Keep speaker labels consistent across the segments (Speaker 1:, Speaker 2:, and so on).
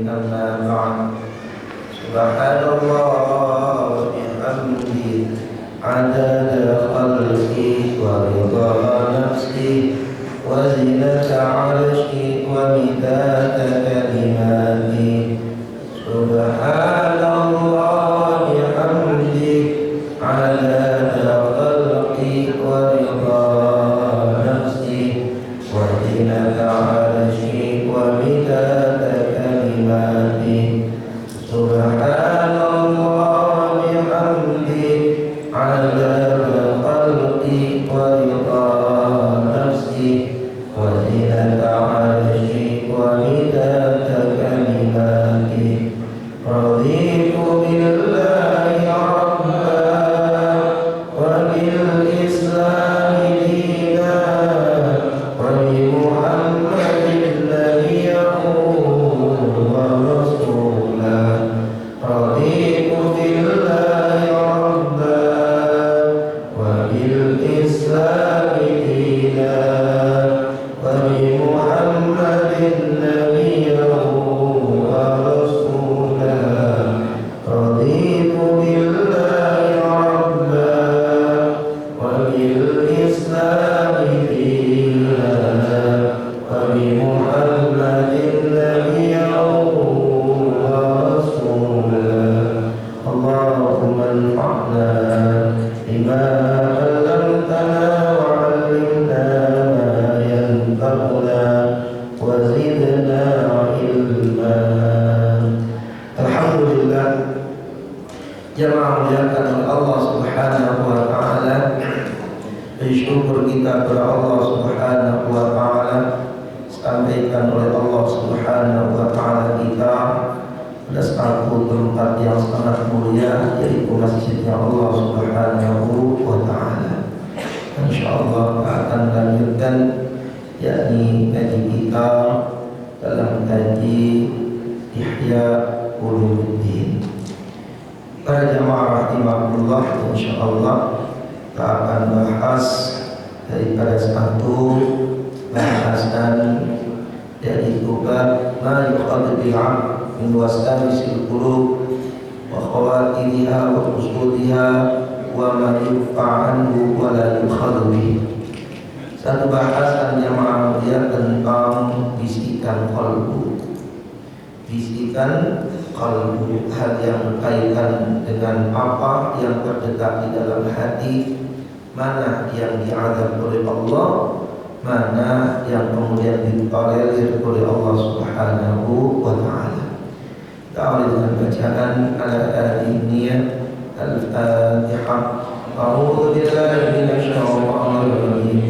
Speaker 1: أما بعد سبحان الله وبحمده عدد خلقي ورضا نفسي وزنة عرشي ومداد كلماتي سبحان الله وبحمده عدد خلقي ورضا نفسي وزنة عرشي ومداد كلماتي سبحان الله وبحمده عدد خلقي ورضا نفسي وزنة عرشي ومداد كلماتي رضيت بالله ربا وبالإسلام دينا وبمحمد نبيا ورسولا رضيت بالله ربا وبالإسلام دينا وبمحمد نبيا ورسولا رضيت بالله ربا وبالإسلام دينا وبمحمد نبيا ورسولا اللهم انفعنا بما علمتنا وعلمنا ما ينفعنا وزدنا علما. Alhamdulillah, jemaah muliakan oleh Allah Subhanahu wa taala. Bersyukur kita kepada Allah Subhanahu wa taala, sampaikan oleh Allah Subhanahu wa taala kita pada satu tempat yang sangat mulia, yaitu masjidnya Allah Subhanahu wa taala. Insyaallah akan lanjutkan yakni kaji kita dalam kaji Ihya Ulumuddin. Para jamaah rahimahullah, insyaallah kita akan bahas daripada satu bahasan yaitu bab ma yukhadu bi'am min wasawisil qulub wa khawatiriha wa usuliha wa ma yufa'anhu wa la yukhadu bihi. Satu bahasan jamaah mulia tentang bisikan qalbu. Bisikan qalbu, hal yang berkaitan dengan apa yang terdekat di dalam hati, mana yang diazab oleh Allah, mana yang kemudian ditolerir oleh Allah Subhanahu wa taala. Kita awali dengan bacaan al-Adiniyah al-Fatihah. A'udzu billahi minasyaitonir rajim.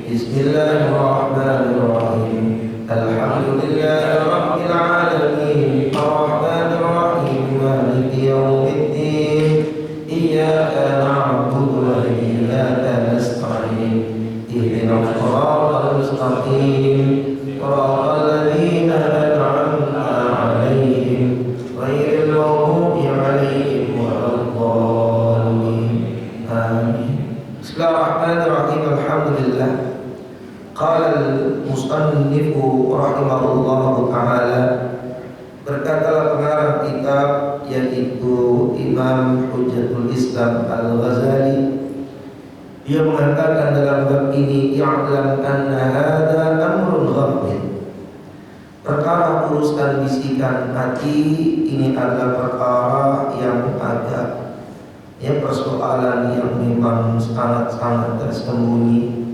Speaker 1: Bismillahirrahmanirrahim. Alhamdulillahi rabbil alamin. Arrahmanir rahim. Maliki yaumiddin. Iyyaka na'budu wa iyyaka nasta'in. Ihdinas siratal mustaqim. Siratal ladzina an'amta 'alaihim ghairil maghdubi 'alaihim waladdallin. Amin. Bismillahirrahmanirrahim. Alhamdulillah. Qala al-musannif rahimahullahu ta'ala, berkatalah pengarang kitab yaitu Imam Hujjatul Islam Al-Ghazali, dia mengatakan dalam bab ini, i'lam anna hadha amrun ghaib. Perkara urusan bisikan hati ini adalah perkara yang agak, persoalan yang memang sangat-sangat tersembunyi.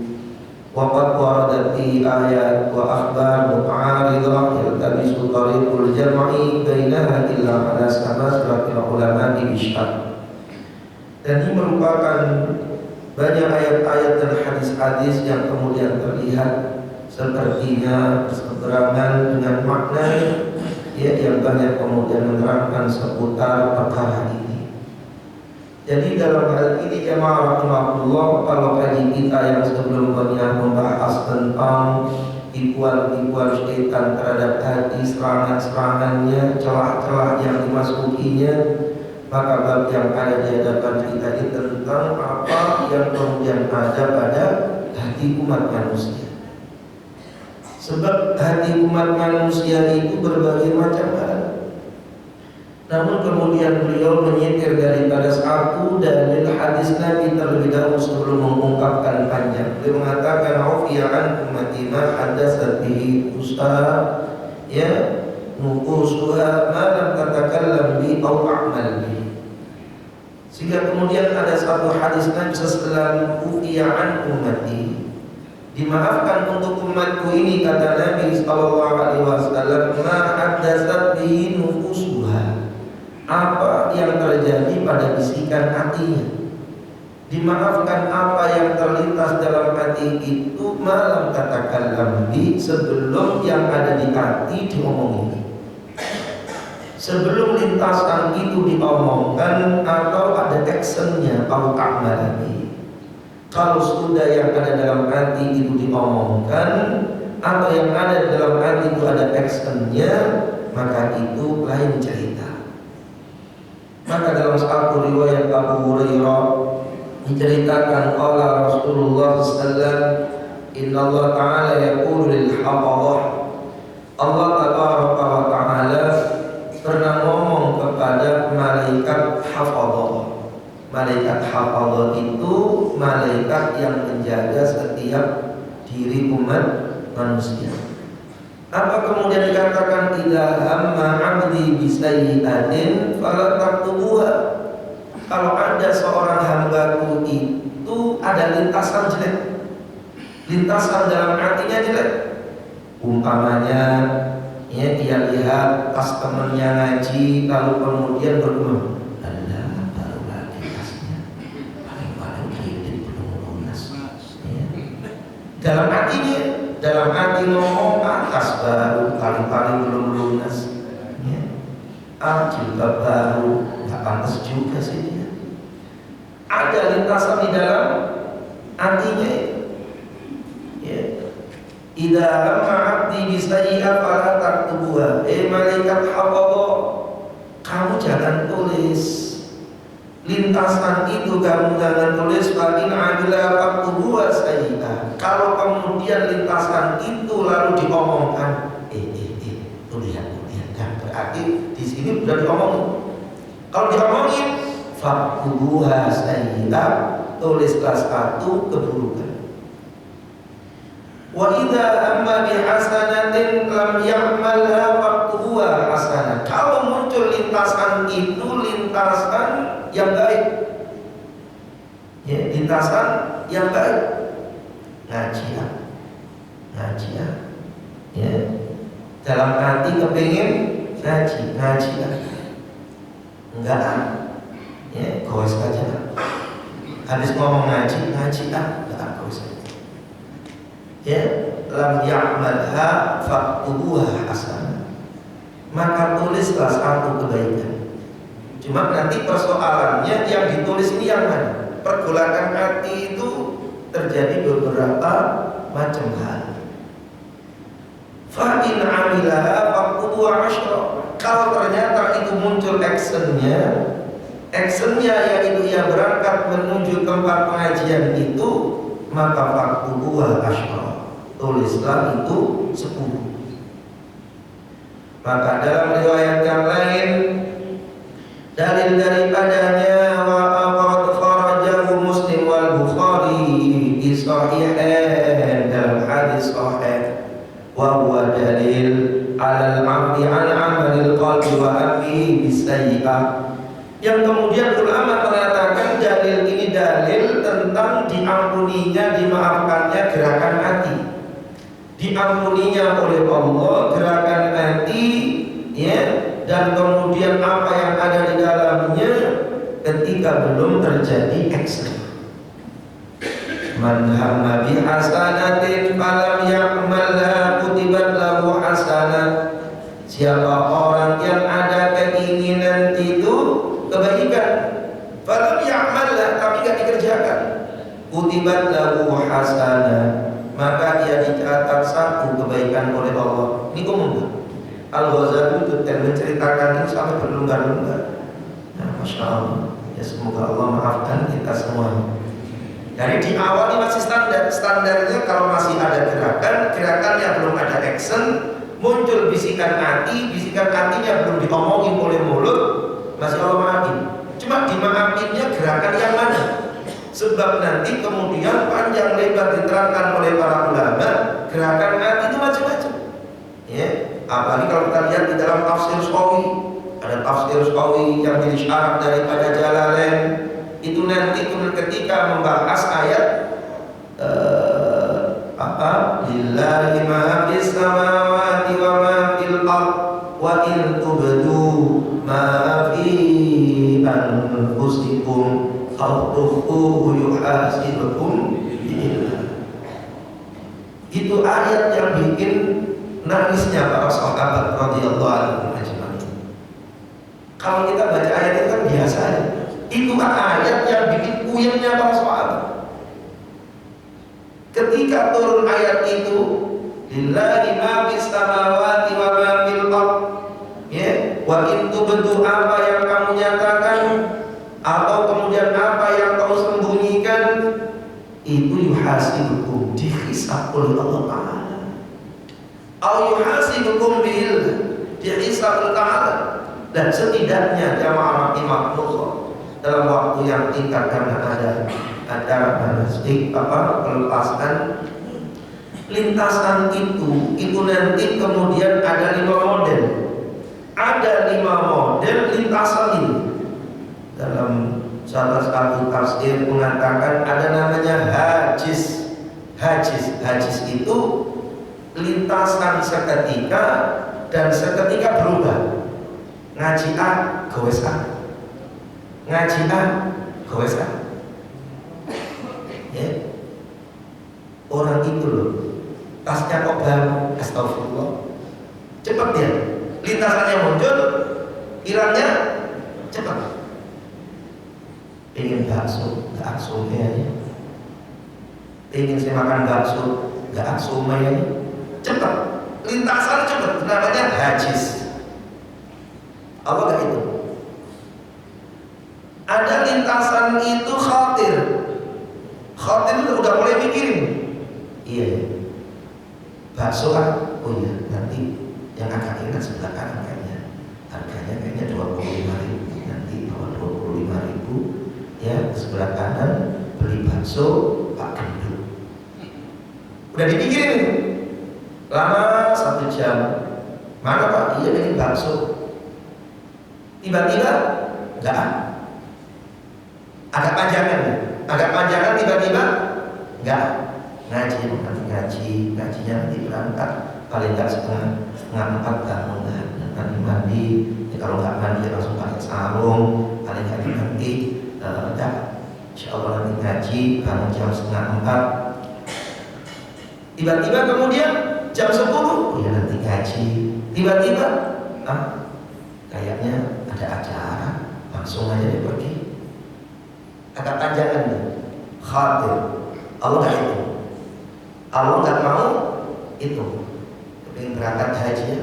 Speaker 1: Waqad waradat fi ayat wa akhbar muta'aridah yaltabisu tariqul jam'i bainaha illa ala sama sebagai ulama di Ishaq. Dan ini merupakan banyak ayat-ayat dan hadis-hadis yang kemudian terlihat sepertinya berseberangan dengan makna yang banyak kemudian menerangkan seputar perkara ini. Jadi dalam hal ini jemaah rahimahullah, kalau kaji kita yang sebelumnya membahas tentang tipuan-tipuan syaitan terhadap hati, serangan-serangannya, celah-celah yang dimasukinya, maka bab yang ada di hadapan kita ini tentang apa yang kemudian ada pada hati umat manusia. Sebab hati umat manusia itu berbagai macam hal. kemudian beliau menyitir daripada satu dalil hadis Nabi terlebih dahulu sebelum mengungkapkan panjang. Beliau mengatakan ufiya an ummati ma haddatsat bihi usaha ya nuqusuha ma lam tatakallam bi aw a'mal bi. Sehingga kemudian ada satu hadis Nabi setelah ufiya an ummati, dimaafkan untuk umatku ini, kata Nabi sallallahu alaihi wasallam, ma haddatsat bihi nufusuha, apa yang terjadi pada bisikan hatinya. Dimaafkan apa yang terlintas dalam hati itu, malam katakan lambi, sebelum yang ada di hati diomongin, sebelum lintasan itu diomongkan atau ada actionnya atau amalnya. Kalau sudah yang ada dalam hati itu diomongkan atau yang ada dalam hati itu ada actionnya, maka itu lain cerita. Maka dalam satu riwayat Abu Hurairah diceritakan qala Rasulullah sallallahu alaihi wasallam, inna Allah ta'ala yaqulu lil hafadhah, Allah tabaraka wa ta'ala pernah ngomong kepada malaikat hafadhah. Malaikat hafadhah itu malaikat yang menjaga setiap diri umat manusia. Apa kemudian dikatakan idza hamma 'abdi bi sayyi'atin fala taktubuha? Kalau ada seorang hambaku itu ada lintasan jelek, lintasan dalam hatinya jelek, umpamanya ya dia lihat tas temannya ngaji lalu kemudian bergumam, Allah baru lagi tasnya, paling-paling kredit belum lunas ya. Dalam hati ngomong tas baru paling-paling belum lunas ya. Jilbab baru nggak pantas juga sih dia. Ada lintasan di dalam hatinya ya. Idza ma'abdi bisayyi'ah fala taktubuha. Malaikat hafadhah, kamu jangan tulis lintasan itu, kamu jangan tulis fa in 'amila faktubuha sayyi'ah. Kalau kemudian lintasan itu lalu diomongkan, tuh lihat kan, berarti di sini sudah diomongin. Kalau diomongin faktubuha sayyi'ah, tulislah satu keburukan. Wa idza amma bi hasanatin lam ya'malha faktubuha hasanah. Kalau muncul lintasan itu lintasan yang baik, ya, lintasan yang baik, ngaji ya, dalam hati kepingin ngaji enggak ya, goes aja, habis ngomong ngaji enggak goes aja ya, lam ya'malha faktubuha hasanah, maka tulislah satu kebaikan. Cuma nanti persoalannya yang ditulis ini yang mana? Pergolakan hati itu terjadi beberapa macam hal. Fa in 'amilaha faktubuha asyra. Kalau ternyata itu muncul actionnya yaitu ia berangkat menuju tempat pengajian itu, maka faktubuha asyra, tulislah itu 10. Maka dalam riwayat yang lain dalil daripadanya wa aqad kharajahu Muslim wal Bukhari fi sahihain, dalam hadis sahih, wa huwa dalil ala al-'abdi 'an 'amalil qalbi wa amri bisayyi'ah. Yang kemudian ulama mengatakan dalil ini dalil tentang diampuninya, dimaafkannya gerakan hati, diampuninya oleh Allah gerakan hati ya, dan kemudian apa yang ada di dalamnya ketika belum terjadi action. Man hamma bi hasanatin falam ya'malha kutibat lahu hasanah. Siapa orang yang ada keinginan itu kebaikan, falam ya'malha, tapi tidak dikerjakan, kutibat lahu hasanah, maka dia dicatat satu kebaikan oleh Allah. Ini umum. Al-Ghazali itu menceritakan ini sampai berlungga-lungga. Nah, Masya Allah. Ya, semoga Allah maafkan kita semua. Dari di awal ini masih standarnya kalau masih ada gerakannya belum ada action, muncul bisikan hatinya belum diomongin oleh mulut, masih Allah maafin. Cuma dimaafinnya gerakan yang mana? Sebab nanti kemudian panjang lebar diterangkan oleh para ulama, gerakan hati itu macam-macam. Ya, apalagi kalau kita lihat di dalam tafsir Shawi, ada tafsir Shawi yang jadi syarat daripada Jalalain. Itu nanti ketika membahas ayat lillahi ma fis samawati wa ma fil ard wa in tubdu ma fi anfusikum aw tukhfuhu yuhasibukum billah. Itu ayat yang bikin nangisnya para sahabat radhiyallahu anhum ajma'in. Kalau kita baca ayat itu kan biasa ya. Itu kan ayat yang bikin puyengnya para sahabat. Ketika turun ayat itu, lillahi ma fis samawati wa ma fil ard, ya, wa in tubdu apa yang kamu nyatakan atau kemudian apa yang kamu sembunyikan, itu yuhasibukum, dihisab oleh Allah Ta'ala. Au yuhasibukum billah, dihisab oleh Ta'ala. Dan setidaknya jamaah rahimahullah, dalam waktu yang singkat karena ada acara manasik pelepasan lintasan itu nanti kemudian ada 5 model. Ada 5 model lintasan ini. Dalam salah satu tafsir mengatakan ada namanya hajis. Hajis itu lintasan seketika dan seketika berubah. Ngaji A, gowes A. Ngaji A, gowes A. Ya. Orang itu loh, tasnya kok baru, astagfirullah, cepat dia, lintasannya muncul, hilangnya cepat. Pengen bakso, gak aksomenya. Pengen saya makan bakso, gak aksomenya. Cepat, lintasan cepat, namanya hajis. Apa gak itu? Ada lintasan itu khatir. Khatir itu udah mulai mikirin. Iya, bakso kan, oh iya, nanti yang agak enak sebelah kanan harganya 25.000, nanti bawa 25.000 ya, sebelah kanan beli bakso Pak Gendut. Udah dipikirin, lama 1 jam. Mana Pak? Iya pengen bakso. Tiba-tiba enggak, agak panjangan tiba-tiba enggak. Ngajinya nanti berangkat paling enggak setengah 4 bangun, nanti mandi ya, kalau enggak mandi langsung pakai sarung, paling enggak nanti insyaallah nanti ngaji bangun jam setengah 4. Tiba-tiba kemudian jam 10 ya nanti ngaji. Tiba-tiba kayaknya ada acara, langsung aja dia pergi. Agak panjangan nih, khatir. Allah enggak itu. Allah nggak mau itu. Pengen berangkat haji,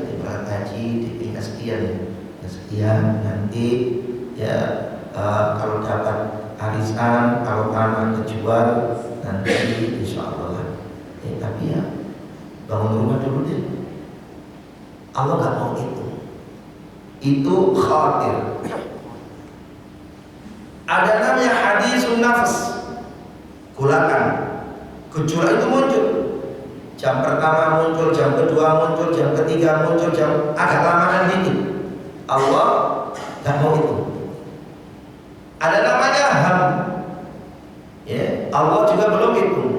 Speaker 1: dipindah sekian nanti ya, kalau dapat arisan, kalau tanah kejual nanti insya Allah. Tapi ya bangun rumah dulu deh. Allah nggak mau itu. Itu khawatir. Ada namanya hadisun nafs, gulakan. Gejolak itu muncul. Jam pertama muncul, jam kedua muncul, jam ketiga muncul, jam agak lamaan dikit. Allah nggak mau itu. Ada namanya ham. Ya, Allah juga belum hitung.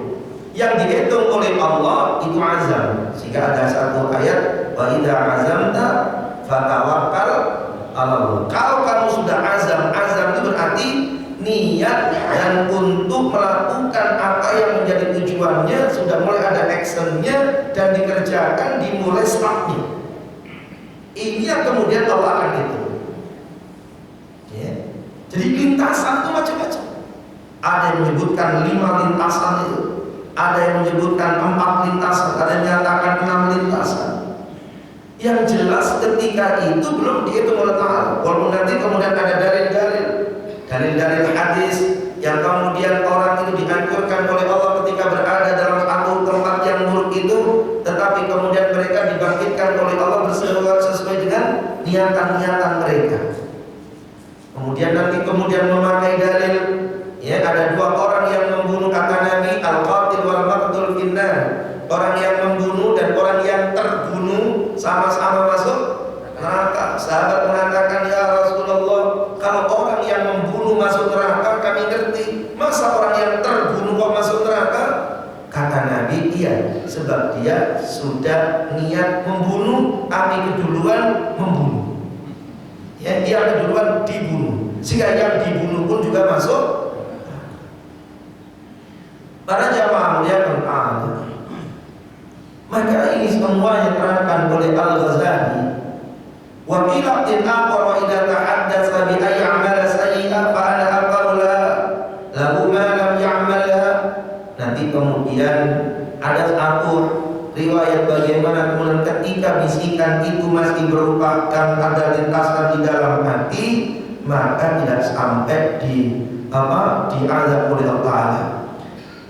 Speaker 1: Yang dihitung oleh Allah itu azam. Sehingga ada satu ayat, wa idza azamta fatawakkal 'ala Allah. Kalau kamu sudah azam itu berarti niat dan untuk melakukan apa yang menjadi tujuannya sudah mulai ada actionnya dan dikerjakan, dimulai startnya. Ini yang kemudian Allah akan hitung. Ya. Jadi lintasan itu macam-macam. Ada yang menyebutkan 5 lintasan itu, ada yang menyebutkan 4 lintasan, ada yang menyatakan 6 lintasan. Yang jelas ketika itu belum dihitung oleh Ta'ala. Walaupun nanti kemudian ada dalil-dalil hadis yang kemudian orang itu dihancurkan oleh Allah ketika berada dalam satu tempat yang buruk itu, tetapi kemudian mereka dibangkitkan oleh Allah sesuai dengan niatan-niatan mereka. Kemudian memakai dalil, ya, ada dua orang yang membunuh, kata Nabi, al-qatil wal maqtul finnar. Orang yang membunuh dan orang yang terbunuh sama-sama masuk neraka. Sahabat mengatakan, ya Rasulullah, kalau orang yang membunuh masuk neraka kami ngerti, masa orang yang terbunuh kok masuk neraka? Kata Nabi, iya, sebab dia sudah niat membunuh, kami keduluan membunuh. Ya, dia keduluan dibunuh, sehingga yang dibunuh pun juga masuk. Para jamaah muliakan Allah, maka ini semua yang diterangkan oleh Al-Ghazali. Wa qila tinaqwa wa idza tahaddatsa bi ayyi amala sayyi'a fa ana aqalla lahu ma lam ya'malha. Nanti kemudian ada satu riwayat bagaimana kemudian ketika bisikan itu masih merupakan ada lintasan di dalam hati, maka tidak sampai diazab oleh Allah Ta'ala.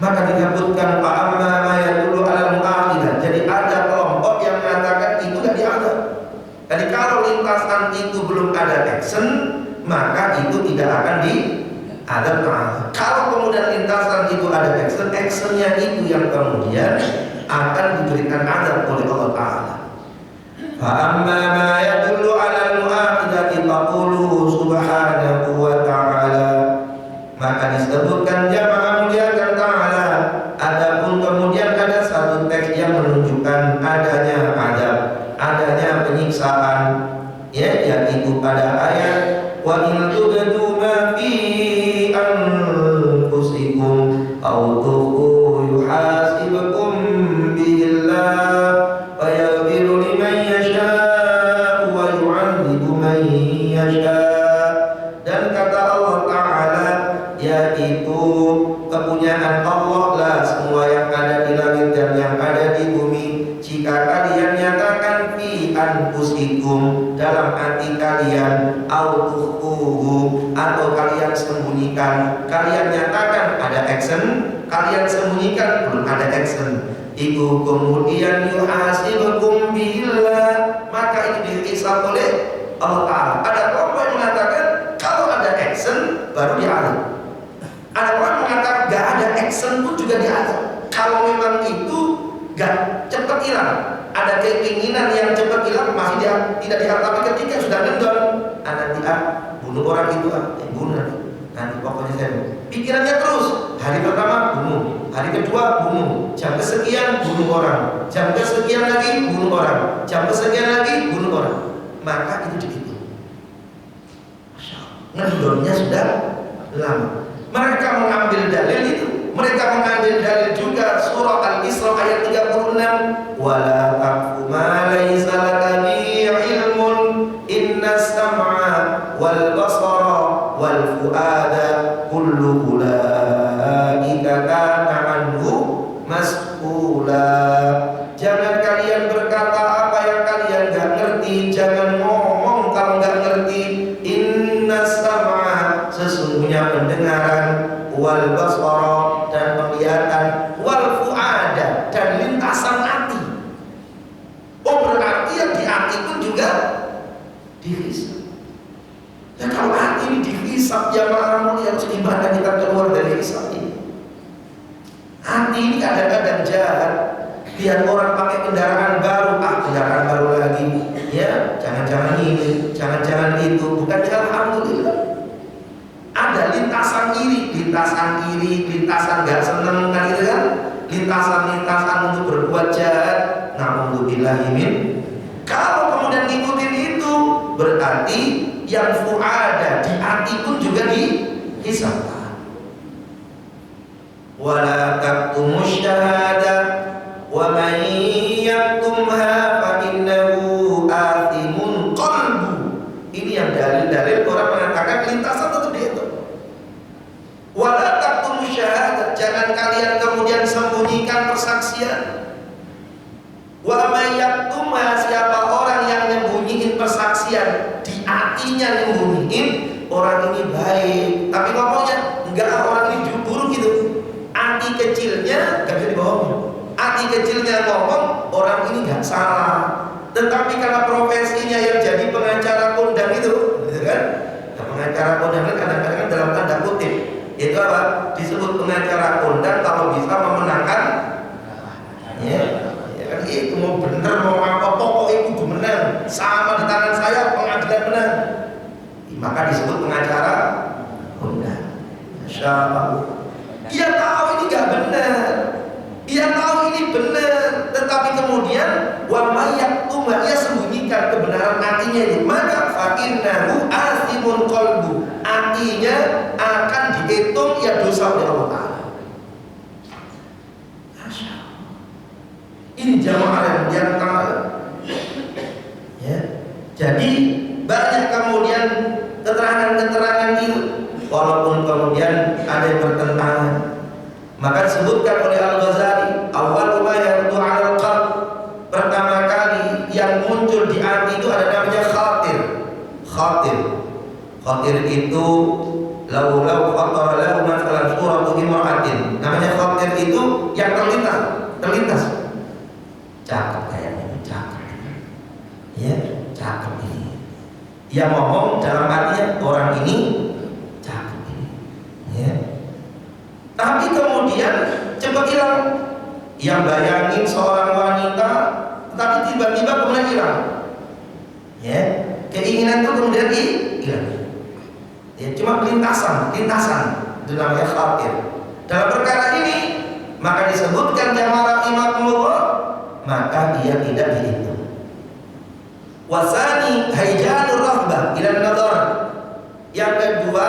Speaker 1: Maka disebutkan fa'amma ma yadullu 'alal mu'aqidah. Jadi ada kelompok yang mengatakan itu tidak diazab. Jadi kalau lintasan itu belum ada action, maka itu tidak akan diazab. Kalau kemudian lintasan itu ada action, actionnya itu yang kemudian akan diberikan azab oleh Allah Ta'ala. Fa'amma ma yadullu 'alal mu'aqidati faqulu subhanahu wa ta'ala. Maka disebutkan jamaah muliakan ta'ala. Adapun kemudian ada satu teks yang menunjukkan adanya azab, adanya penyiksaan, ya, yaitu pada ayat wa in tubdu ma fi anfusikum aw tuqu yuhasibukum billah wa yaghfiru liman yasha wa yu'adzibu man yasha. Dan kata Allah Ta'ala, yaitu kepunyaan Allah lah semua yang ada di langit dan yang ada di bumi. Jika kalian nyatakan fi anfusikum, dalam hati kalian, autuhuhu, atau kalian sembunyikan, kalian nyatakan ada action, kalian sembunyikan belum ada action, itu kemudian yuhasibukum billah, maka ini dihisab oleh Allah Ta'ala. Ada kelompok yang mengatakan kalau ada action baru diazab. Ada orang mengatakan gak ada action pun juga diazab. Kalau memang itu gak cepat hilang, ada keinginan yang cepat hilang, masih tidak diazab. Tapi ketika sudah ngendon, nanti bunuh orang itu, bunuh nanti pokoknya saya pikirannya terus. Hari pertama bunuh, hari kedua bunuh, jam kesekian bunuh orang, jam kesekian lagi bunuh orang, jam kesekian lagi bunuh orang. Maka itu dihitung. Ngendonnya sudah lama. Mereka mengambil dalil itu. Mereka mengambil dalil juga surah Al-Isra ayat 36. Wala taqfu ma laysa laka bihi ilmun innas sam'a wal basara wal fuada kullu ulaika kana anhu mas'ula. Jangan kalian berkata apa yang kalian gak ngerti. Jangan ngomong kalau gak ngerti. Innas sam'a, sesungguhnya pendengaran, wal basara, dan penglihatan, wal fuada, dan lintasan hati. Oh, berarti yang di hati pun juga dihisab. Ya, kalau hati ini dihisab, ya malah harus gimana kita keluar dari hisab ini? Hati ini kadang-kadang jahat. Lihat orang pakai kendaraan baru, kendaraan baru lagi, ya, jangan-jangan ini, jangan-jangan itu. Bukannya alhamdulillah. Ada lintasan iri, lintasan gak seneng kan, gitu kan? Lintasan untuk berbuat jahat. Na'udzubillahi min. Kalau kemudian ngikutin itu, berarti yang fuada di hati pun juga dihisab. Wala taqtumus syahadah wa man yaktumha fa innahu athimun qalbu. Ini yang dalil-dalil orang mengatakan lintasan tetap dihitung. Wala taqtumus syahadah, jangan kalian kemudian sembunyikan persaksian. Wa man yaktumha, siapa orang yang nyembunyiin persaksian, di hatinya nyembunyiin, orang ini baik, tapi ngomongnya enggak, orang ini buruk gitu. Hati kecilnya gak bisa dibohongin. Hati kecilnya ngomong, orang ini gak salah. Tetapi karena profesinya yang jadi pengacara kondang itu, gitu kan? Nah, pengacara maka disebut pengacara undang. Masya Allah. Dia tahu ini gak benar, dia tahu ini benar, tetapi kemudian wa mayyatuma, ia sembunyikan kebenaran hatinya ini, maka fa innahu asimun qalbu, hatinya akan dihitung ya dosa oleh Allah Ta'ala. Ini jamaah yang taala. Ya. Jadi banyak kemudian keterangan-keterangan itu, walaupun kemudian ada yang bertentangan, maka disebutkan oleh Al-Ghazali, awal ma yardu 'ala al-qalb, pertama kali yang muncul di hati itu ada namanya khatir. Khatir itu lau khatara lahu masalan suratu imra'atin. Namanya khatir itu yang terlintas. Cakep kayaknya, cakep. Ya, cakep ini. Dia ngomong dalam hatinya, orang ini cakep ini. Ya. Tapi kemudian cepat hilang. Yang bayangin seorang wanita, tapi tiba-tiba kemudian hilang. Ya, keinginan itu kemudian hilang. Ya, cuma lintasan. Itu namanya khatir. Dalam perkara ini maka disebutkan jamaah rahimahumullah, maka dia tidak dihitung. Wasani haijanur rahbah ila nadhar. Yang kedua,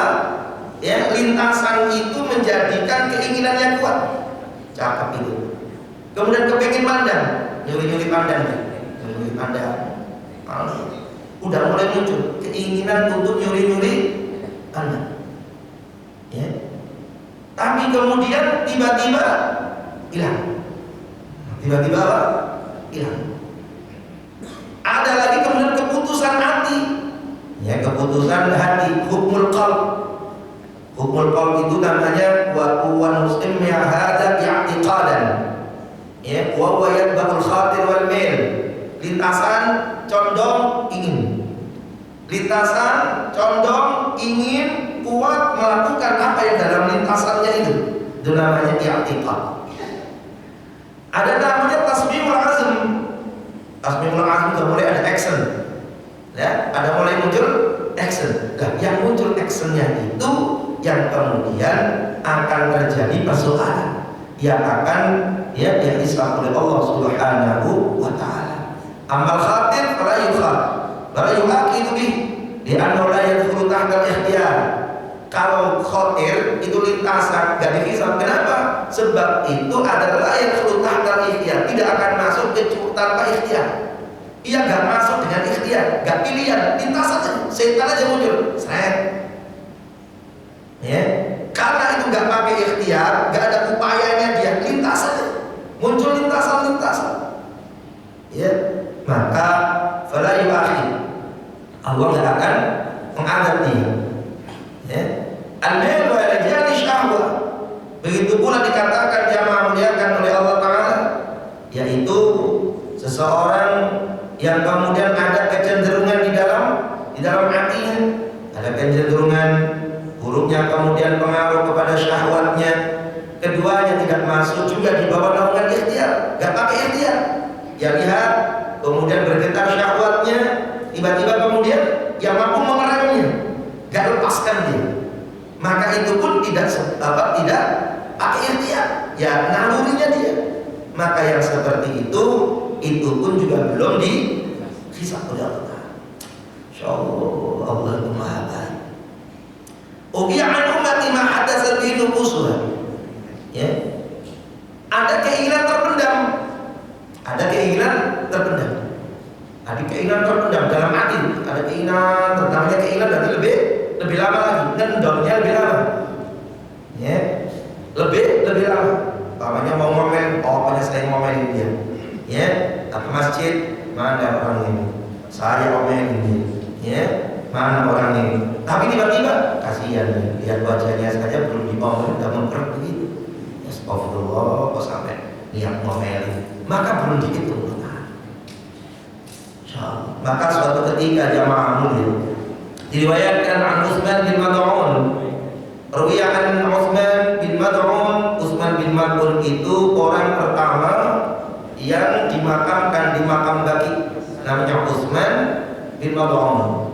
Speaker 1: ya, lintasan itu menjadikan keinginannya kuat. Cakep itu. Kemudian kepengin pandang, nyuri-nyuri pandang. Udah mulai muncul keinginan untuk nyuri-nyuri pandang. Ya. Tapi kemudian tiba-tiba hilang. Tiba-tiba apa? Hilang. Ada lagi kemudian keputusan hati. Ya, keputusan hati, hukmul qalb. Hukmul qalb itu namanya wa muslim ya hadza i'tiqadan. Ya, wa huwa yatba'ul khatir wal mail. Lintasan condong ingin. Lintasan condong ingin kuat melakukan apa yang dalam lintasannya itu. Itu namanya i'tiqad. Ada namanya tasmimul azm. Tasmimul azm itu mulai ada action. Ya, ada mulai muncul action. Nah, yang muncul actionnya itu yang kemudian akan terjadi persoalan yang akan dihisab oleh Allah Subhanahu wa taala. Amal khatir fala yukhad, fala yuaqidu bih, li'annahu la yadkhulu tahta al-ikhtiyar. Kalau khatir itu lintasan, gak dihisab. Kenapa? Sebab itu adalah yang tahta ikhtiar, tidak akan masuk tanpa ikhtiar. Ia gak masuk dengan ikhtiar, gak pilihan, lintasan aja, setan aja muncul. Ya, karena itu gak pakai ikhtiar, gak ada upayanya, dia lintasan aja, muncul lintasan. Ya, maka fala yu'akhir, Allah gak akan mengadab dia. Ya. Al-mail wa al-jani syahwah. Begitu pula dikatakan jamaah muliakan oleh Allah Ta'ala, yaitu seseorang yang kemudian ada kecenderungan di dalam hatinya, ada kecenderungan buruknya, kemudian pengaruh kepada syahwatnya. Keduanya tidak masuk juga di bawah naungan ikhtiar, gak pakai ikhtiar. Ya lihat, kemudian bergetar syahwatnya, tiba-tiba kemudian yang mampu mengeremnya, gak lepaskan dia, maka itu pun tidak pakai ikhtiar, ya nalurinya dia. Maka yang seperti itu pun juga belum dihisab oleh Allah. Insyaallah Allah itu Maha Baik. Ubi'an ummati ma hadatsat bihi nufusuha. Ya. Ada keinginan terpendam. Ada keinginan terpendam dalam hati. Ada keinginan, namanya keinginan berarti lebih lama lagi, ngendongnya lebih lama. Ya. Lebih lama. Namanya mau ngomel, pokoknya saya ngomelin dia. Ya, ke masjid, mana orang ini? Saya omelin dia. Ya, mana orang ini? Tapi tiba-tiba kasihan nih, lihat wajahnya saja belum diomel, udah mengkerut begitu. Astagfirullah, kok sampai lihat ngomelin, maka belum dihitung. Maka suatu ketika jamaah mulia diriwayatkan an Utsman bin Mad'un, riwayat Utsman bin Mad'un. Utsman bin Mad'un itu orang pertama yang dimakamkan di makam Baqi, namanya Utsman bin Mad'un.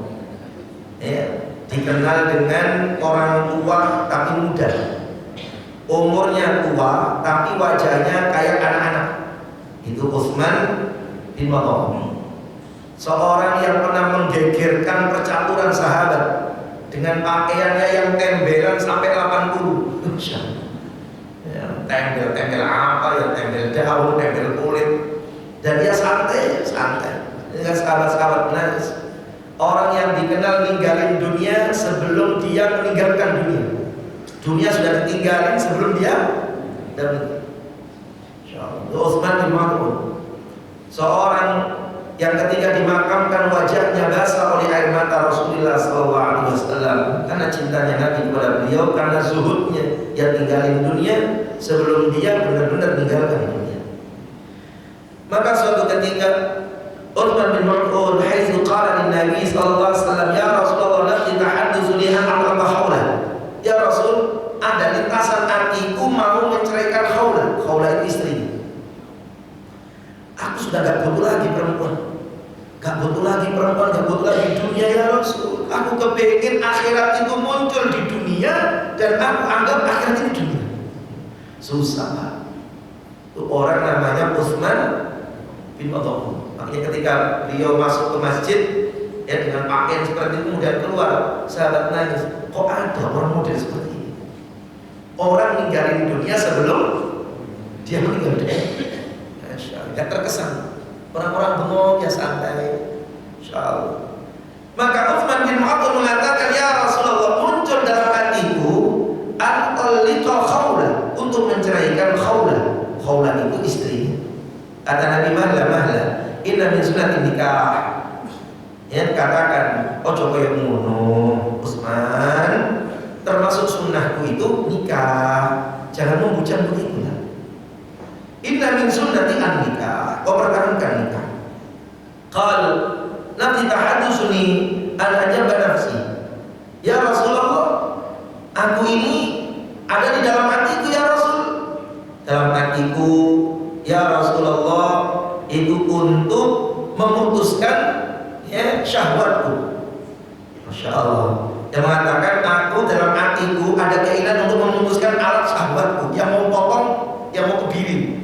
Speaker 1: Ya, dikenal dengan orang tua tapi muda, umurnya tua tapi wajahnya kayak anak-anak. Itu Utsman bin Maz'un, seorang yang pernah menggegerkan percaturan sahabat dengan pakaiannya yang tembelan sampai 80. Ya, tembel apa ya, tembel daun, tembel kulit, dan dia santai dengan sahabat-sahabat menangis. Orang yang dikenal ninggalin dunia sebelum dia meninggalkan dunia. Dunia sudah ditinggalin sebelum dia dan Utsman bin Maz'un, seorang yang ketika dimakamkan wajahnya basah oleh air mata Rasulullah SAW karena cintanya Nabi kepada beliau, karena zuhudnya yang tinggalin dunia sebelum dia benar-benar meninggalkan dunia. Maka suatu ketika Utsman bin Maz'un haitsu qala lin Nabi sallallahu alaihi wasallam, ya Rasulullah nafsi tahaddatsu liha amra haula. Ya Rasul, ada lintasan hatiku mau menceraikan Khawlah. Khawlah itu istri. Aku sudah gak butuh lagi perempuan, gak butuh lagi dunia ya Rasul. Aku kepengen akhirat itu muncul di dunia dan aku anggap akhirat itu dunia. Susah Pak. Itu orang namanya Utsman bin Maz'un. Makanya ketika beliau masuk ke masjid ya dengan pakaian seperti itu kemudian keluar, sahabat nangis. Kok ada orang model seperti ini? Orang ninggalin dunia sebelum dia meninggal dunia. Gak terkesan. Orang-orang bengong ya santai, insyaallah. Maka Utsman bin Maz'un mengatakan, ya Rasulullah, muncul dalam hatiku an-talliqa Khawlah, untuk menceraikan Khawlah. Khawlah itu istri. Kata Nabi, mahla inna min sunnatin nikah. Ya, katakan ojo koyo ngono Utsman, termasuk sunnahku itu nikah. Jangan membujang begitu lah. Inna min sunnati an nikah. Kau pertahankan nikah. Qal nanti tahaddusuni an ajaba nafsi. Ya Rasulullah, aku ini ada di dalam hatiku ya Rasul. Dalam hatiku ya Rasulullah itu untuk memutuskan ya syahwatku. Masya Allah. Yang mengatakan aku dalam hatiku ada keinginan untuk memutuskan alat syahwatku, yang mau potong, yang mau kebiri.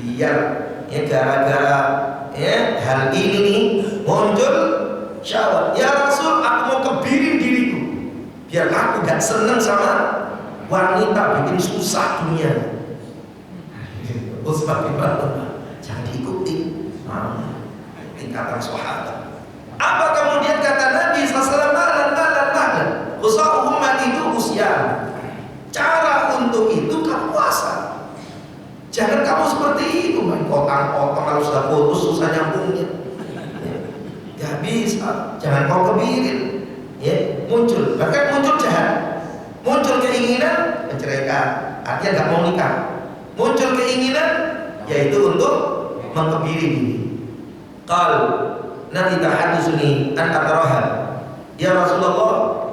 Speaker 1: Biar ya gara-gara ya hal ini nih muncul syahwat. Ya Rasul, aku mau kebirin diriku biar aku gak seneng sama wanita, bikin susah dunia. Utsman bin Maz'un, jangan diikuti tingkatan sahabat. Apa kemudian kata Nabi SAW, malan usaha umat itu usia. Cara untuk itu kamu puasa. Jangan kamu seperti itu main potong-potong, kalau sudah putus susah nyambungnya. Gak bisa. Jangan kau kebirin. Ya, muncul, bahkan muncul jahat, muncul keinginan menceraikan, artinya gak mau nikah. Muncul keinginan yaitu untuk mengkebiri diri. Qal nanti tahaddusuni an atraha. Ya Rasulullah,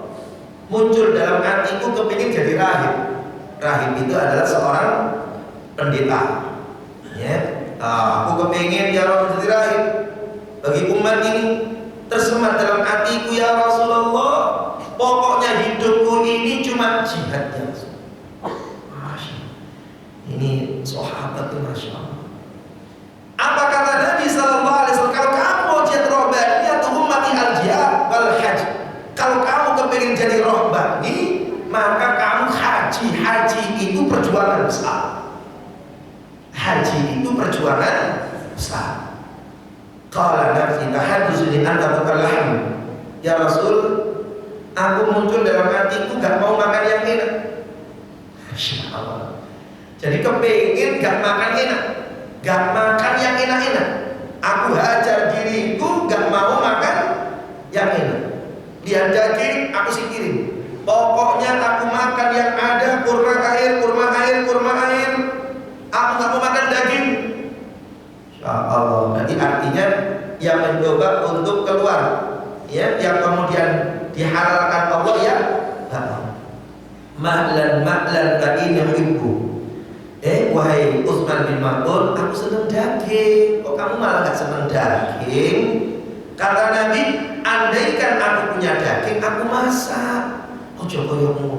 Speaker 1: muncul dalam hatiku kepingin jadi rahib. Rahib itu adalah seorang pendeta. Ya, aku kepingin ya Rasul jadi rahib bagi umat ini. Tersemat dalam hatiku ya Rasulullah, pokoknya hidupku ini cuma jihad ya Rasul. Ini sahabat itu Masya Allah. Apa kata Nabi Sallallahu Alaihi Wasallam? Kalau kamu mau jadi rohbani atau ummati al-jihad wal haji, kalau kamu kepengen jadi rohbani, maka kamu haji. Haji itu perjuangan besar. Haji itu perjuangan besar. Qala nafsi tahaddusuni anta tukallam. Ya Rasul, aku muncul dalam hatiku gak mau makan yang enak. Masya Allah. Jadi kepingin gak makan enak, gak makan yang enak-enak. Aku hajar diriku gak mau makan yang enak. Lihat daging aku singkirin. Pokoknya aku makan yang ada kurma air. Aku gak mau makan daging. Insya Allah. Nanti artinya yang mencoba untuk keluar, ya, yang kemudian dihalalkan Allah ya. Ma'lan ba'in yuhibbu. Wahai Utsman bin Maz'un, aku senang daging. Kok kamu malah gak senang daging? Kata Nabi, andaikan aku punya daging, aku masak. Ojo koyo ngono.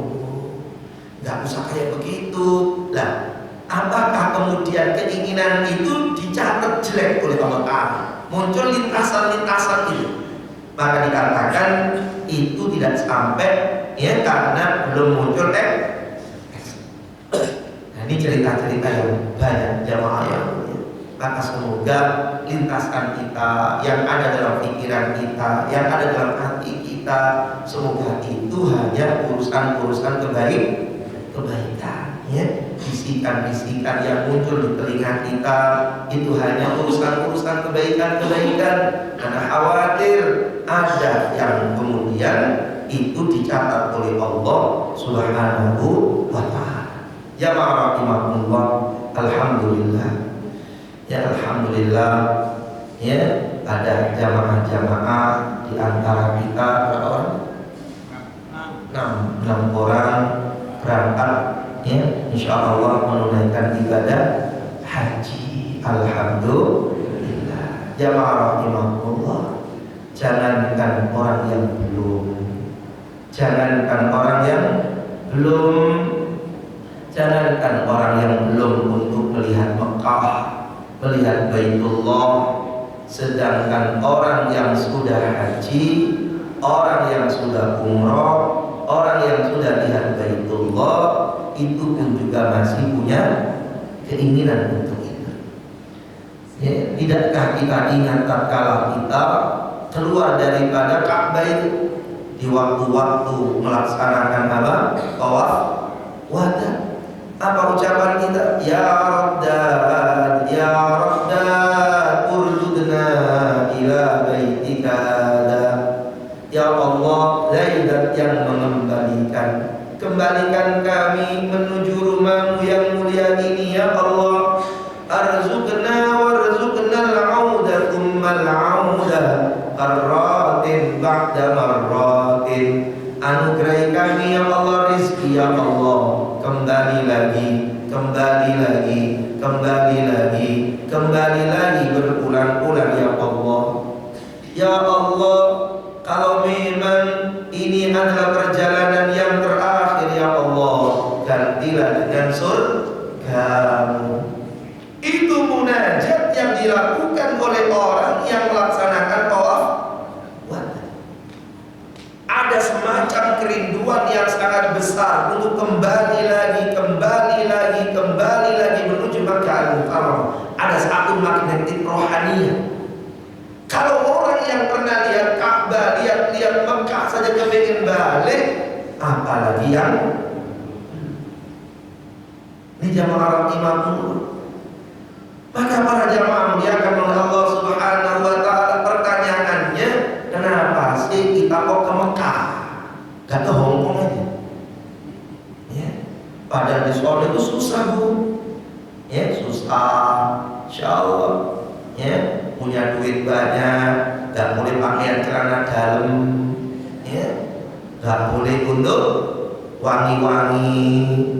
Speaker 1: Enggak usah kayak begitu. Lah, apakah kemudian keinginan itu dicatat jelek oleh Allah Ta'ala? Muncul lintasan-lintasan itu. Maka dikatakan itu tidak sampai ya karena belum muncul Nah, ini cerita-cerita yang banyak jamaah yang maka semoga lintasan kita yang ada dalam pikiran kita, yang ada dalam hati kita, semoga itu hanya urusan-urusan kebaikan ya. Bisikan-bisikan yang muncul di telinga kita itu hanya urusan-urusan kebaikan-kebaikan, karena khawatir ada yang kemudian itu dicatat oleh Allah Subhanahu wa Ta'ala. Ya ma'rahimakumullah, alhamdulillah. Ya alhamdulillah ya ada jamaah-jamaah di antara kita berapa orang? 6 orang berangkat ya insyaallah menunaikan ibadah haji. Alhamdulillah. Jamaah rahimakumullah, jangankan orang yang belum, jangankan orang yang belum untuk melihat Mekah, melihat Baitullah, sedangkan orang yang sudah haji, orang yang sudah umrah, orang yang sudah lihat Baitullah, itu pun juga masih punya keinginan untuk itu. Ya, tidakkah kita ingat tatkala kita keluar daripada Ka'bah itu di waktu-waktu melaksanakan apa? Tawaf wada. Apa ucapan kita? Ya Rabbana, ya Rabbana, urjudna ila baitika hadza. Ya Allah, zat yang mengembalikan, kembalikan kami menuju rumahmu yang mulia ini ya Allah. Arzuqna warzuqna al-auda thumma al-auda karratin ba'da marratin. Anugerahi kami ya Allah rizki ya Allah, kembali lagi, kembali lagi, kembali lagi, kembali lagi berulang-ulang ya Allah. Ya Allah, kalau memang ini adalah perjalanan yang terakhir ya Allah, gantilah dengan surgamu. Itu munajat yang dilakukan oleh orang yang melaksanakan tawaf wada. Ada semacam kerinduan yang sangat besar untuk kembali lagi, kembali lagi, kembali lagi menuju Makkah Al-Mukarramah. Ada satu magnetik rohaniah. Kalau orang yang pernah lihat Ka'bah, lihat Mekah saja kepingin balik, apalagi yang ini jamaah rahimahullah. Maka para jamaah muliakan oleh Allah Subhanahu wa Ta'ala, pertanyaannya, kenapa sih kita kok ke Mekah, gak ke Hongkong aja? Ya, padahal di soal itu susah bu, ya susah, insyaallah, ya punya duit banyak, gak boleh pakaian celana dalam, ya gak boleh untuk wangi-wangi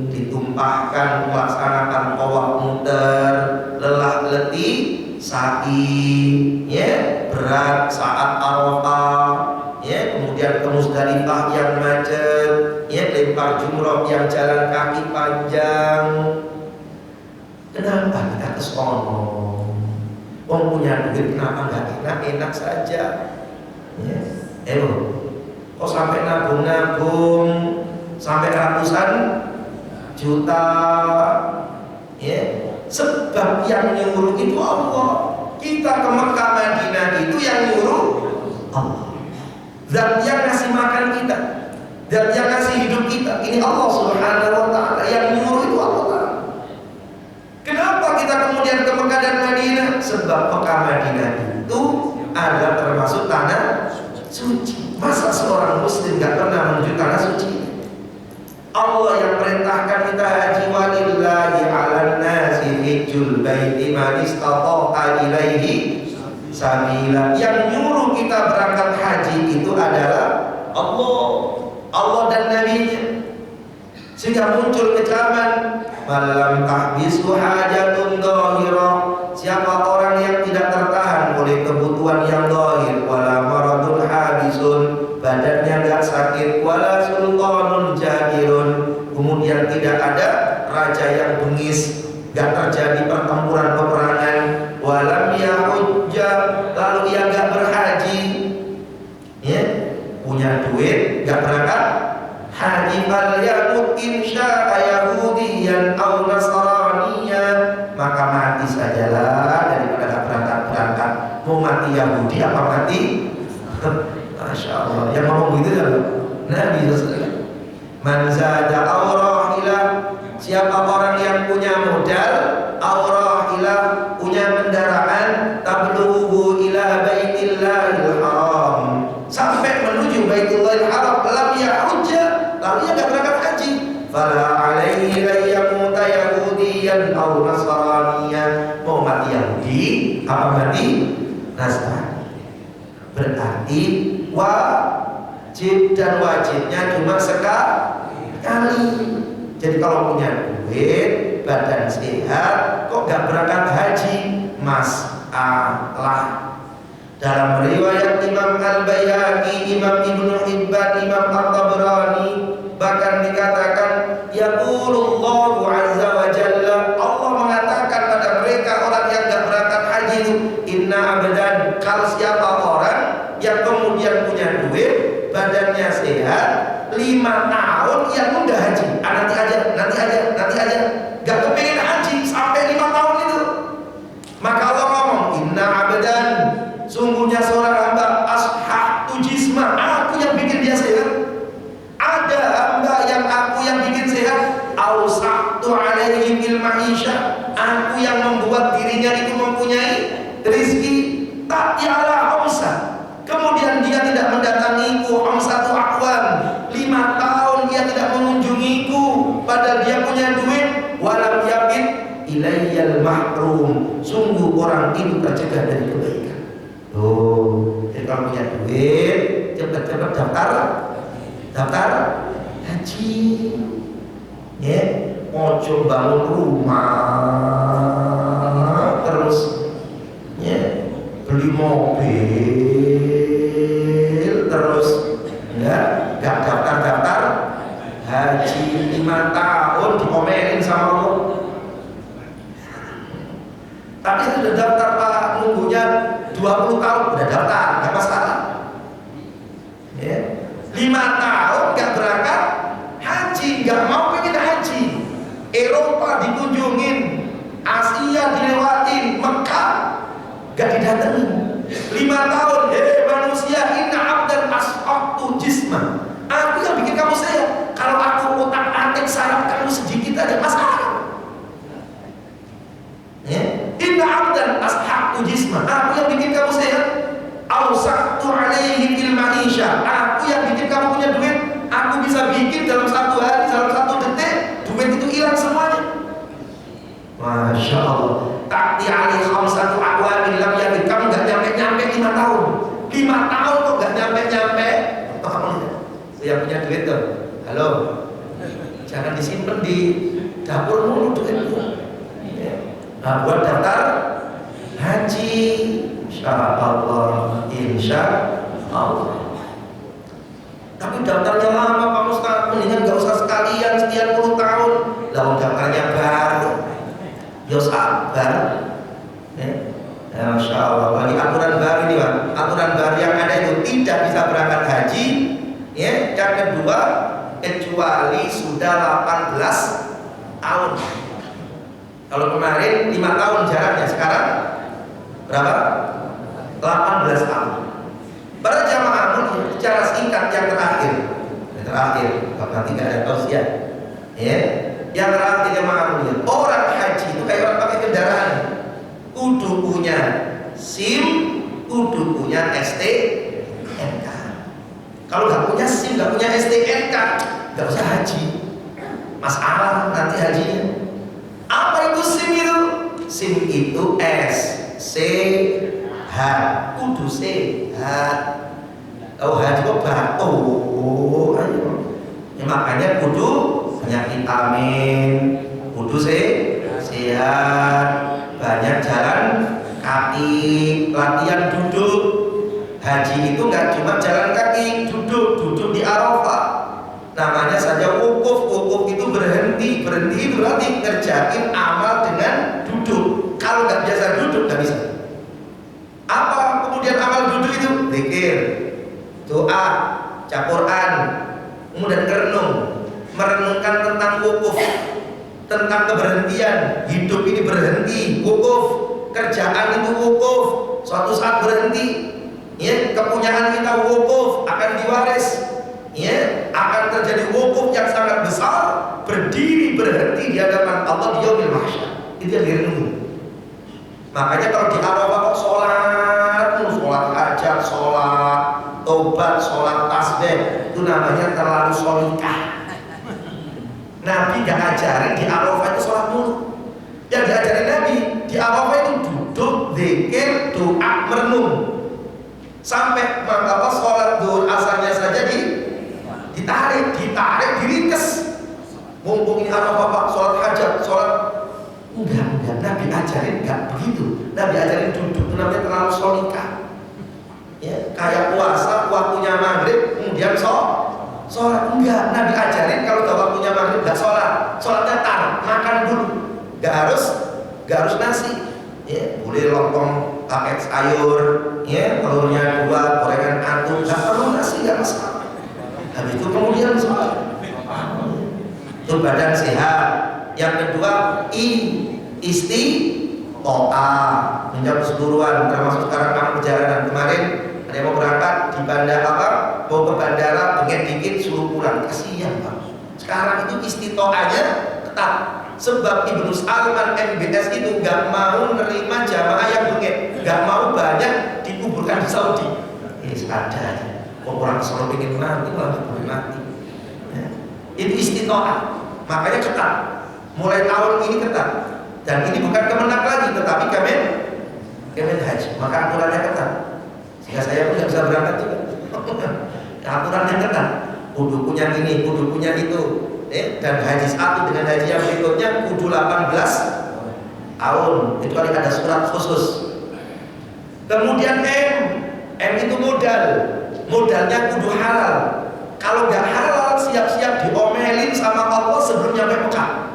Speaker 1: ditumpahkan melaksanakan tawaf muter, lelah letih sa'i, ya berat saat Arafah, ya kemudian ke Musdalifah yang macet, ya lempar jumroh yang jalan kaki panjang. Kenapa kita ke sono? Wong punya duit kenapa nggak enak saja? Ya, kok sampai nabung-nabung sampai ratusan juta, ya sebab yang nyuruh itu Allah. Kita ke Mekah Madinah itu yang nyuruh Allah. Zat yang ngasih makan kita, zat yang ngasih hidup kita, ini Allah Subhanahu wa Ta'ala. Yang nyuruh itu Allah. Kenapa kita kemudian ke Mekah dan Madinah? Sebab Mekah Madinah itu adalah termasuk tanah suci. Masa seorang muslim gak pernah menuju tanah suci? Allah yang perintahkan kita haji, walillahi 'alan nasi hijjul baiti man istata'a ilaihi sabila. Yang nyuruh kita berangkat haji itu adalah Allah dan Nabi-Nya. Sehingga muncul kecaman, malam tahbisu hajatun dhahirah. Siapa orang yang tidak tertahan oleh kebutuhan yang zahir, wala maradun habisun, badannya enggak sakit, wala sultanun jahirun, kemudian tidak ada raja yang bengis, enggak terjadi pertempuran peperangan, walam yahujja, lalu ia enggak berhaji, ya, punya duit enggak berangkat haji, fal yamut insya'a yahudiyan aw nasraniya, maka mati sajalah daripada enggak berangkat. Mau mati Yahudi apa mati? Masya Allah, yang ngomong gitu kan Nabi SAW. Man zada awrahilah, siapa orang yang punya modal, awrahilah, punya kendaraan, tablughu ila baitillahil haram, sampai menuju baitullahil haram, lam yahujja, lalu dia enggak berangkat haji, fala alaihi layyamuta yahudiyan aw nasraniyan, mau mati Yahudi apa mati Nasrani. Berarti wajib, dan wajibnya cuma sekali. Jadi kalau punya duit, badan sehat, kok gak berangkat haji, masalah. Dalam riwayat Imam Al-Baihaqi, Imam Ibnu Hibban, Imam At-Tabrani, bahkan dikatakan yaqulullahu azza wa jalla, Allah mengatakan pada mereka orang yang gak berangkat haji itu, inna abdan, kalau siapa orang yang kemudian punya duit, badannya sehat, 5 tahun yang udah haji, nanti aja, gak kepingin haji sampai 5 tahun itu, maka Allah ngomong, inna abdan, sungguhnya seorang hamba, ashatu jisma, aku yang bikin dia sehat. Ada hamba yang aku yang bikin sehat, awsa'tu alaihi bil ma'isyah, aku yang membuat dirinya itu mempunyai rizki, tak ala homsa, kemudian dia tidak mendatangiku homsatu aqwan, 5 tahun dia tidak mengunjungiku, padahal dia punya duit, walam yabid ilayyal mahrum, sungguh orang itu tercegah dari kebaikan. Jadi kalau punya duit, cepat-cepat daftar haji, ya, ojo bangun rumah terus, ya, beli mobil terus, ya, gak daftar haji, 5 tahun diomelin sama Allah. Tapi saya sudah daftar Pak, nunggunya 20 tahun, udah daftar, gak masalah, ya. 5 tahun gak berangkat haji, gak mau pengen haji, Eropa dikunjungin, Asia dilewatin, Mekah gak didatengin, 5 tahun, manusia, inna abdan as'abtu jisma, aku yang bikin kamu sehat, kalau aku utak-atik saraf kamu sedikit aja masalah, ya. Inna abdan as'abtu jisma, aku yang bikin kamu sehat, awsa'tu alaihi bil ma'isyah, aku yang bikin kamu punya duit, aku bisa bikin dalam 1 hari, dalam 1 detik, duit itu hilang semuanya. Masya Allah. Ta'ti alaihi khamsatu aqwamin lam yabid, kamu gak nyampe 5 tahun. 5 tahun kok gak nyampe. Yang punya duit tuh, halo, jangan disimpan di dapur mulu duitmu. Nah, buat daftar haji, insya Allah. Tapi daftarnya lama Pak Ustaz, mendingan gak usah sekalian sekian puluh tahun. Lalu daftarnya baru, ya sabar, ya. Masya Allah. Bagi aturan baru ini Pak, aturan baru yang ada itu tidak bisa berangkat haji, ya. Yang kedua, kecuali sudah 18 tahun. Kalau kemarin 5 tahun jaraknya, sekarang berapa? 18 tahun. Para jamaah mulia, secara singkat yang terakhir, nanti gak ada tausiah, ya. Yang terakhir jamaah mulia, orang haji itu kayak orang pakai kendaraan, kudu punya SIM, kudu punya STNK. Kalau nggak punya SIM, nggak punya STNK, nggak usah haji. Masalah nanti hajinya. Apa itu SIM itu? SIM itu sehat, kudu sehat. Oh haji kok batuk, ayo. Ya, makanya kudu banyak vitamin, kudu sehat, banyak jalan kaki. kaki, latihan duduk. Haji itu nggak cuma jalan kaki, duduk di Arafah. Namanya saja wukuf. Wukuf itu berhenti itu berarti ngerjain amal dengan duduk. Kalau nggak biasa duduk nggak bisa. Apa kemudian amal duduk itu? Zikir, doa, baca Quran, kemudian merenungkan tentang wukuf, tentang keberhentian. Hidup ini berhenti, wukuf. Kerjaan itu wukuf, suatu saat berhenti. Ya, kepunyaan kita wukuf akan diwaris. Ya, akan terjadi wukuf yang sangat besar, berdiri berhenti di hadapan Allah di yaumil mahsyar. Itu yang direnungi. Makanya kalau di Arafah kok sholat hajat, sholat tobat, sholat tasbih, itu namanya terlalu sholikah. Nabi gak ajarin di Arafah itu sholat mulu. Yang diajarin Nabi di Arafah itu duduk, zikir, doa, merenung. Sampai sholat zuhur asarnya saja ditarik, diringkes. Mumpung ini Arafah Pak, sholat hajat, sholat enggak, Nabi ajarin enggak begitu. Nabi ajarin duduk, namanya terlalu sholikah. Ya, kayak puasa waktunya maghrib kemudian sholat enggak. Nabi ajarin kalau udah waktunya maghrib enggak sholat, sholatnya makan dulu. Enggak harus nasi. Ya, boleh lontong pakai sayur, ya, telurnya 2, gorengan antum, enggak perlu nasi, enggak masalah. Habis itu kemudian sholat. Itu badan sehat. Yang kedua, istiqomah, menjawab keseluruhan, termasuk sekarang kamu perjalanan. Kemarin ada yang mau berangkat di bandara mau ke bandara, pengen dikit suruh pulang, kasihan Pak. Sekarang itu istiqomahnya ketat. Sebab Ibnu Salman MBS itu nggak mau nerima jamaah yang bengek, nggak mau banyak dikuburkan di Saudi. Ada orang selalu ingin mati malah mati. Ya. Itu istiqomah, makanya ketat. Mulai tahun ini ketat, dan ini bukan Kemenak lagi, tetapi Kemen Haji. Maka aturannya ketat, sehingga saya pun nggak bisa berangkat juga. Aturannya ketat, kudu punya ini, kudu punya itu. Dan haji satu dengan haji yang berikutnya kudu 18 tahun, kecuali ada surat khusus. Kemudian M itu modalnya kudu halal. Kalau nggak halal siap-siap diomelin sama Allah sebelum nyampe Mekah.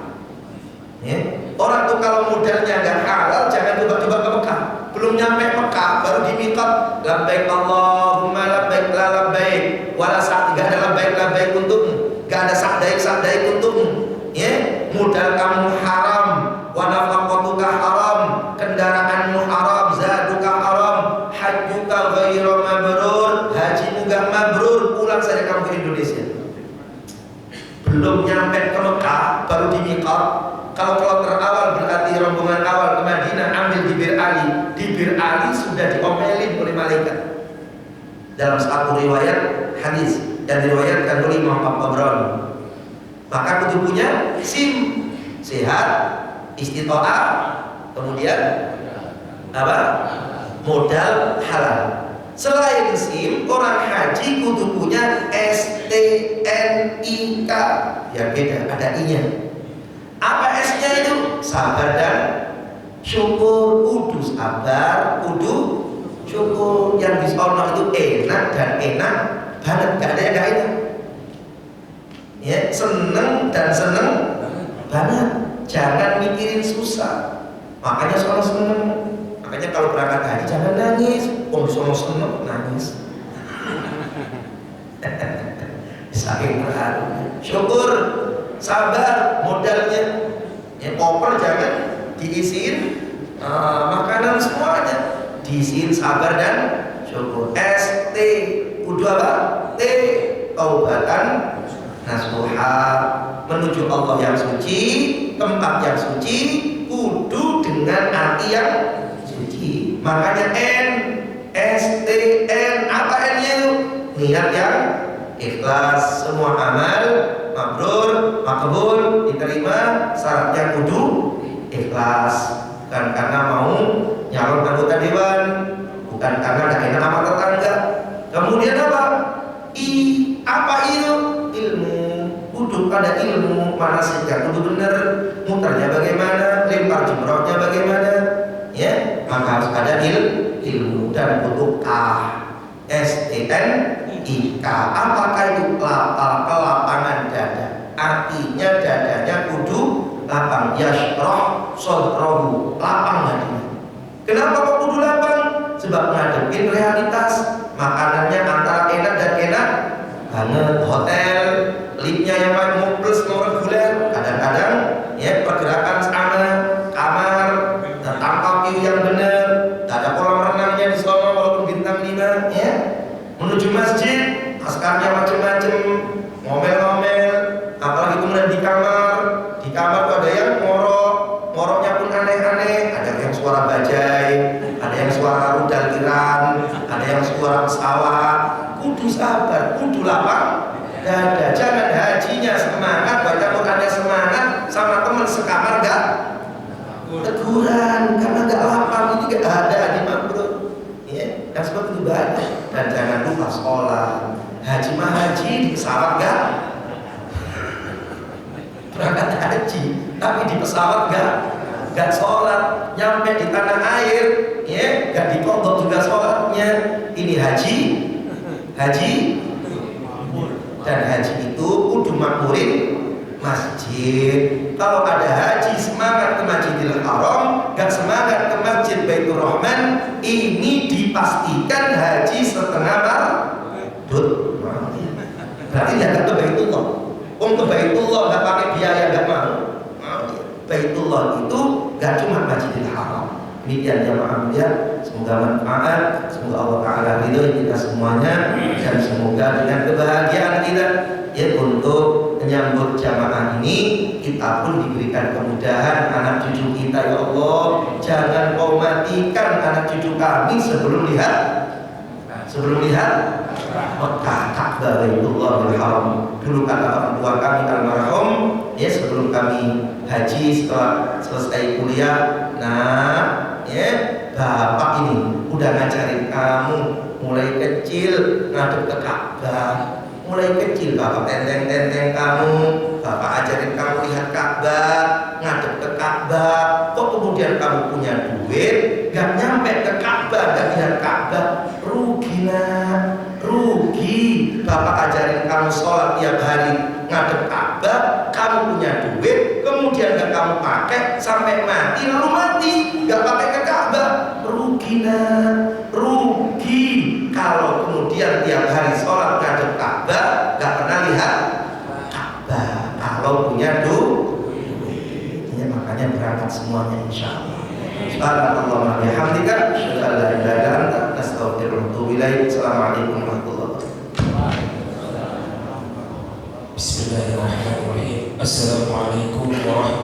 Speaker 1: Ya. Orang tuh kalau modalnya nggak halal jangan tiba-tiba ke Mekah. Belum nyampe Mekah baru dimikat labbaik Allahumma labbaik la labbaik wala sa'd, nggak ada labbaik untukmu. Gak ada sa'daik untukmu. Ya, modal kamu haram, wa nafaqatuka haram, kendaraanmu haram, zaduka haram, hajjuka ghairu mabrur, hajimu gak mabrur, pulang saja kamu ke Indonesia. Belum nyampe ke Mekah baru dimiqat. Kalau kloter awal berarti rombongan awal ke Madinah, ambil di Bir Ali. Di Bir Ali sudah diomelin oleh malaikat. Dalam satu riwayat hadis dan diriwayatkan oleh Imam Tabrani. Maka kudu punya SIM, sehat, istiqomah, kemudian apa? Modal halal. Selain SIM, orang haji kudu punya STNIK. Ya beda, ada I-nya. Apa S-nya itu? Sabar dan syukur. Kudu sabar, kudu syukur. Yang disono itu enak dan enak banget, gak ada yang gak enak. Ya, seneng dan seneng banget. Jangan mikirin susah. Makanya soal seneng. Makanya kalau berangkat haji jangan nangis. Soal seneng nangis. Saking berharap. Syukur, sabar, modalnya. Ya, koper jangan diisiin makanan semuanya. Diisiin sabar dan syukur. ST kudu apa? T taubatan nasuha, menuju Allah yang suci, tempat yang suci, kudu dengan hati yang suci. Makanya STN, apa N-nya itu? Niat yang ikhlas. Semua amal mabrur, makbul, diterima, syaratnya kudu ikhlas. Bukan karena mau nyalon anggota dewan, bukan karena gak enak sama tetangga. Kemudian apa? Apa itu? Ilmu. Kudu pada ilmu, manasiknya kudu bener, muternya bagaimana, lempar jumrohnya bagaimana, ya, maka harus ada ilmu. dan huruf K, STNIK. Apakah itu kelapangan dada? Artinya dadanya kudu lapang. Yashrah sadrahu, lapang hatinya. Kenapa kok kudu lapang? Sebab ngadepin realitas. Makanannya antara enak dan enak banget. Hotel, liftnya yang paling mulus reguler. Kadang-kadang ya pergerakan sana, kamar tanpa view yang benar, ada kolam renangnya di sana walaupun bintang 5 ya. Menuju masjid, askarnya macam-macam, ngomel-ngomel, apalagi kemudian di kamar tuh ada yang ngoroknya pun aneh-aneh, ada yang suara bajai, ada yang suara rudal Iran, ada yang suara pesawat. Kudu sabar, kudu lapang dada. Jangan hajinya semangat, baca Qurannya semangat, sama teman sekamar enggak teguran karena enggak lapang. Ini enggak ada di makro ya, yang seperti itu banyak. Dan jangan lupa sholat. Haji mah haji, di pesawat enggak berangkat haji, tapi di pesawat enggak sholat. Nyampe di tanah air ya enggak dikodok juga sholatnya. Ini haji dan haji itu kudu makmurin masjid. Kalau ada haji semangat ke Masjidil Haram, gak semangat ke Masjid Baitur Rahman, ini dipastikan haji setengah mardut. Berarti dia gak ke Baitullah. Ke Baitullah gak pakai biaya, gak mau. Baitullah itu gak cuma Masjidil Haram. Demikian jamaah mulia, semoga manfaat, semoga Allah Ta'ala ridho kita semuanya, dan semoga dengan kebahagiaan kita ya untuk menyambut jamaah ini, kita pun diberikan kemudahan anak cucu kita. Ya Allah, jangan kau matikan anak cucu kami sebelum lihat Mekah, Ka'bah, Baitullahil Haram. Dulu kata orang tua kami almarhum ya, sebelum kami haji setelah selesai kuliah, nah ya bapak ini udah ngajarin kamu mulai kecil ngadep ke Ka'bah. Mulai kecil bapak tenteng kamu, bapak ajarin kamu lihat Ka'bah, ngadep ke Ka'bah. Kok kemudian kamu punya duit gak nyampe ke Ka'bah, gak lihat Ka'bah? Rugi nak, rugi. Bapak ajarin kamu sholat tiap hari ngadep Ka'bah, kamu punya duit kemudian gak kamu pakai sampai mati, lalu mati gak pakai ke Ka'bah. Rugi nak, rugi. Kalau kemudian tiap hari sholat ngadep Ka'bah gak pernah lihat Ka'bah, kalau punya duit ya, makanya berangkat semuanya insyaallah. Subhanallah wa bihamdika, asyhadu an la ilaha illa anta, astaghfiruka wa atubu ilaik. Assalamualaikum warahmatullahi wabarakatuh.
Speaker 2: Bismillahirrahmanirrahim. Assalamualaikum warahmatullahi wabarakatuh.